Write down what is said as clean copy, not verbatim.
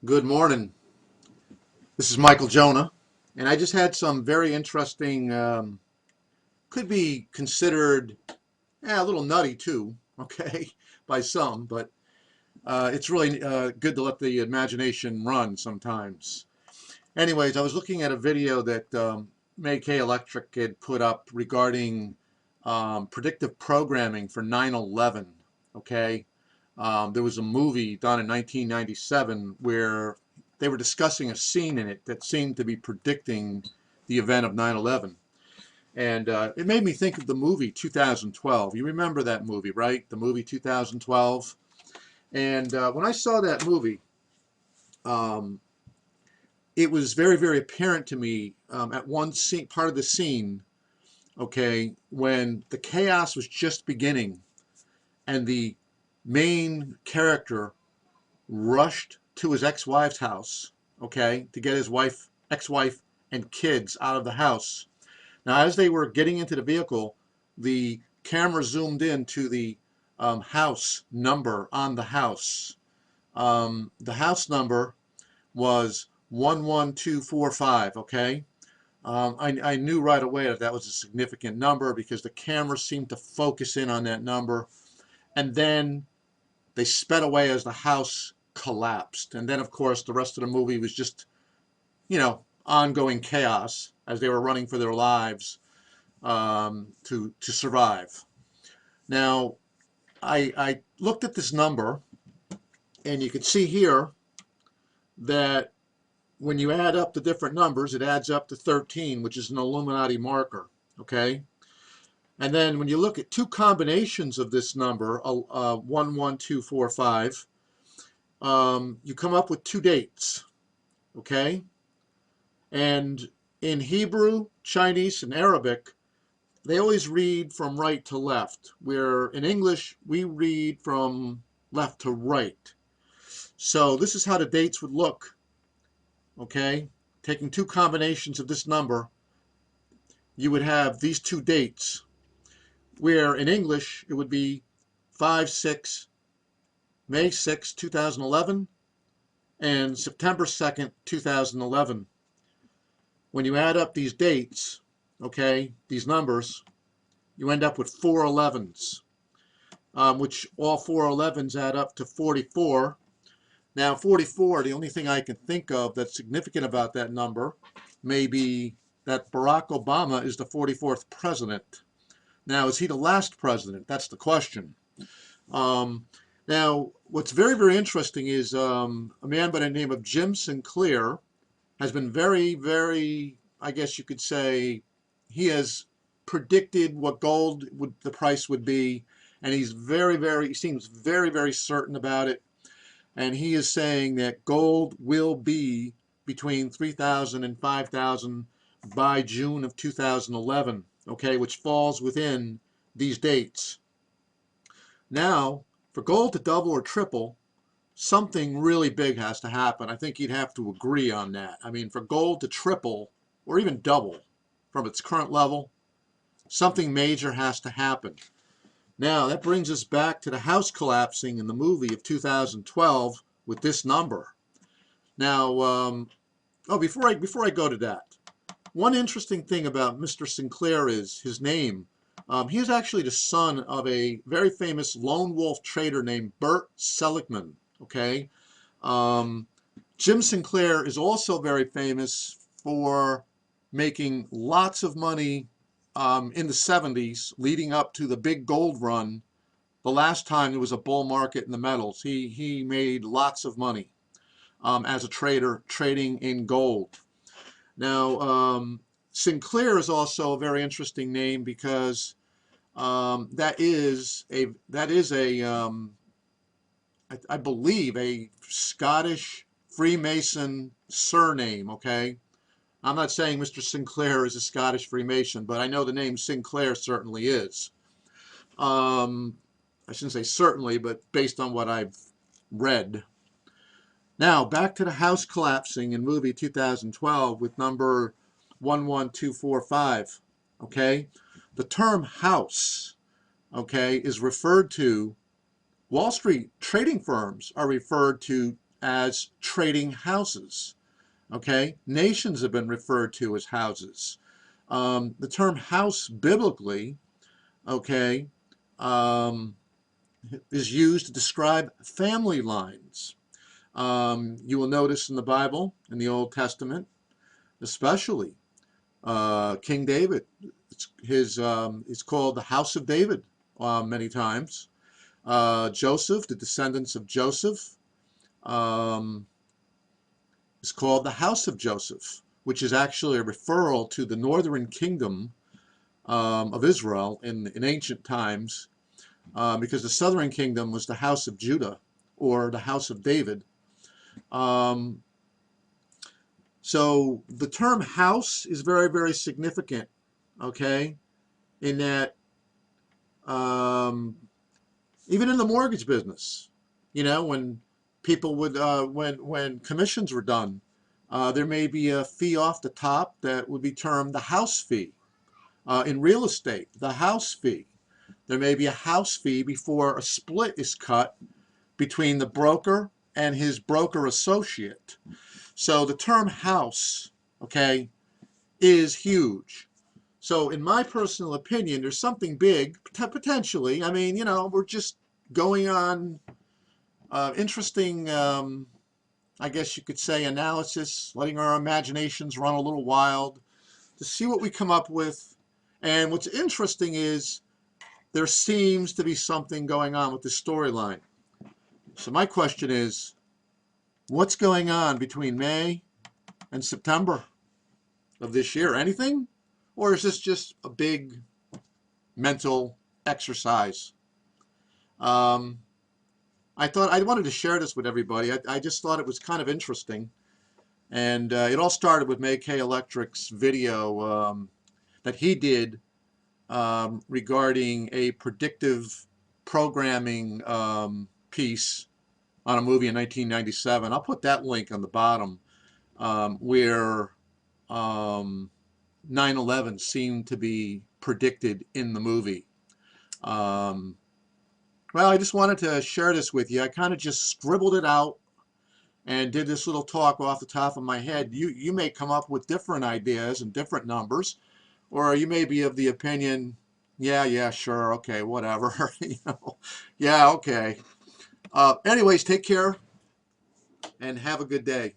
Good morning. This is Michael Jonah, and I just had some very interesting, could be considered a little nutty too, okay, by some, but it's really good to let the imagination run sometimes. Anyways, I was looking at a video that May Electric had put up regarding predictive programming for 9/11, okay? There was a movie done in 1997 where they were discussing a scene in it that seemed to be predicting the event of 9/11. And it made me think of the movie 2012. You remember that movie, right? The movie 2012. And when I saw that movie, um, it was very, very apparent to me at one scene, part of the scene, okay, when the chaos was just beginning and the main character rushed to his ex-wife's house, okay, to get his ex-wife and kids out of the house. Now, as they were getting into the vehicle, the camera zoomed in to the house number on the house. The house number was 11245, okay? I knew right away that that was a significant number because the camera seemed to focus in on that number. And then they sped away as the house collapsed. And then, of course, the rest of the movie was just, ongoing chaos as they were running for their lives to survive. Now, I looked at this number, and you can see here that when you add up the different numbers, it adds up to 13, which is an Illuminati marker, okay? And then when you look at two combinations of this number, 11245, you come up with two dates, okay? And in Hebrew, Chinese, and Arabic, they always read from right to left, where in English, we read from left to right. So this is how the dates would look, okay? Taking two combinations of this number, you would have these two dates, where in English, it would be 5/6, May 6, 2011, and September 2nd, 2011. When you add up these dates, okay, these numbers, you end up with 4 11s, which all 4 11s add up to 44. Now, 44, the only thing I can think of that's significant about that number may be that Barack Obama is the 44th president. Now, is he the last president? That's the question. Um, Now, what's very, very interesting is a man by the name of Jim Sinclair has been very, very, I guess you could say, he has predicted what the price would be, and he seems very, very certain about it. And he is saying that gold will be between 3,000 and 5,000 by June of 2011, okay, which falls within these dates. Now, for gold to double or triple, something really big has to happen. I think you'd have to agree on that. I mean, for gold to triple or even double from its current level, something major has to happen. Now, that brings us back to the house collapsing in the movie of 2012 with this number. Now, before I go to that, one interesting thing about Mr. Sinclair is his name. He is actually the son of a very famous lone wolf trader named Bert Seligman. Okay, um, Jim Sinclair is also very famous for making lots of money in the 70s, leading up to the big gold run. The last time there was a bull market in the metals, he made lots of money as a trader trading in gold. Now, Sinclair is also a very interesting name because I believe a Scottish Freemason surname. Okay, I'm not saying Mr. Sinclair is a Scottish Freemason, but I know the name Sinclair certainly is. Um, I shouldn't say certainly, but based on what I've read. Now, back to the house collapsing in movie 2012 with number 11245. Okay, the term house, okay, is referred to, Wall Street trading firms are referred to as trading houses. Okay, nations have been referred to as houses. The term house biblically, okay, um, is used to describe family lines. You will notice in the Bible, in the Old Testament, especially King David, it's called the House of David many times. Joseph, the descendants of Joseph, um, is called the House of Joseph, which is actually a referral to the northern kingdom of Israel in ancient times, because the southern kingdom was the House of Judah or the House of David. Um, so the term house is very, very significant, okay, in that um, even in the mortgage business, you know, when people would, when commissions were done, there may be a fee off the top that would be termed the house fee. In real estate, the house fee. There may be a house fee before a split is cut between the broker and his broker associate. So the term house, okay, is huge. So in my personal opinion, there's something big, potentially. I mean, you know, we're just going on interesting, I guess you could say, analysis, letting our imaginations run a little wild to see what we come up with. And what's interesting is there seems to be something going on with the storyline. So my question is, what's going on between May and September of this year? Anything? Or is this just a big mental exercise? I thought I wanted to share this with everybody. I just thought it was kind of interesting. And it all started with May K. Electric's video that he did regarding a predictive programming piece on a movie in 1997. I'll put that link on the bottom where 9/11 seemed to be predicted in the movie. Well, I just wanted to share this with you. I kind of just scribbled it out and did this little talk off the top of my head. You may come up with different ideas and different numbers, or you may be of the opinion, yeah, sure, okay, whatever. You know, yeah, okay. Anyways, take care and have a good day.